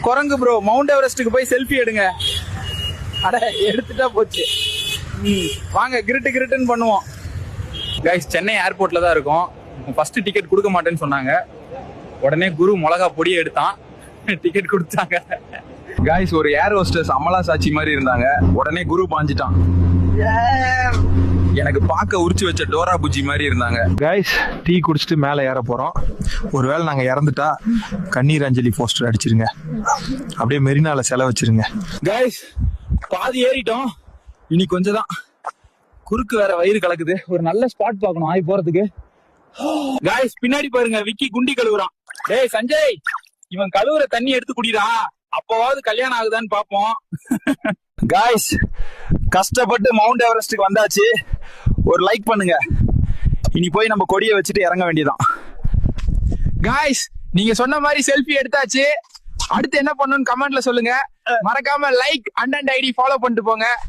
குரங்கு bro mount எவரெஸ்டுக்கு போய் selfie எடுங்க. அட எடுத்துட்டா போச்சு. வாங்க கிரிட்டுன்னு பண்ணுவோம். கைஸ் சென்னை ஏர்போர்ட்ல தான் இருக்கோம். ஃபர்ஸ்ட் டிக்கெட் கொடுக்க மாட்டேன்னு சொன்னாங்க. உடனே குரு மிளகா பொடியை எடுத்தான், டிக்கெட் கொடுத்தாங்க. கைஸ் ஒரு ஏர் ஹோஸ்டஸ் அமலா சாட்சி மாதிரி இருந்தாங்க. உடனே குரு பாஞ்சிட்டான். எனக்கு பார்க்க உரிச்சு வச்ச டோரா புஜ்ஜி மாதிரி இருந்தாங்க. கைஸ் டீ குடிச்சிட்டு மேலே ஏற போறோம். ஒருவேளை நாங்க இறந்துட்டா கண்ணீர் அஞ்சலி போஸ்டர் அடிச்சிருங்க, அப்படியே மெரினால செலவு வச்சிருங்க. கைஸ் பாதி ஏறிட்டோம், இனி கொஞ்சம் தான். குறுக்கு வேற வயிறு கலக்குது. ஒரு நல்ல ஸ்பாட் பார்க்கணும் ஆகி போறதுக்கு. கைஸ் பின்னாடி பாருங்க, விக்கி குண்டி கழுவுறான். டேய் சஞ்சய், இவன் கழுவுற தண்ணி எடுத்து குடிடா, அப்பவாவது கல்யாணம் ஆகுதான்னு பாப்போம். கைஸ் கஷ்டப்பட்டு மவுண்ட் எவரெஸ்டுக்கு வந்தாச்சு. ஒரு லைக் பண்ணுங்க. இனி போய் நம்ம கொடியை வச்சுட்டு இறங்க வேண்டியதான். கைஸ் நீங்க சொன்ன மாதிரி செல்ஃபி எடுத்தாச்சு. அடுத்து என்ன பண்ணணும்னு கமெண்ட்ல சொல்லுங்க. மறக்காம லைக் அண்ட் ஐடி ஃபாலோ பண்ணிட்டு போங்க.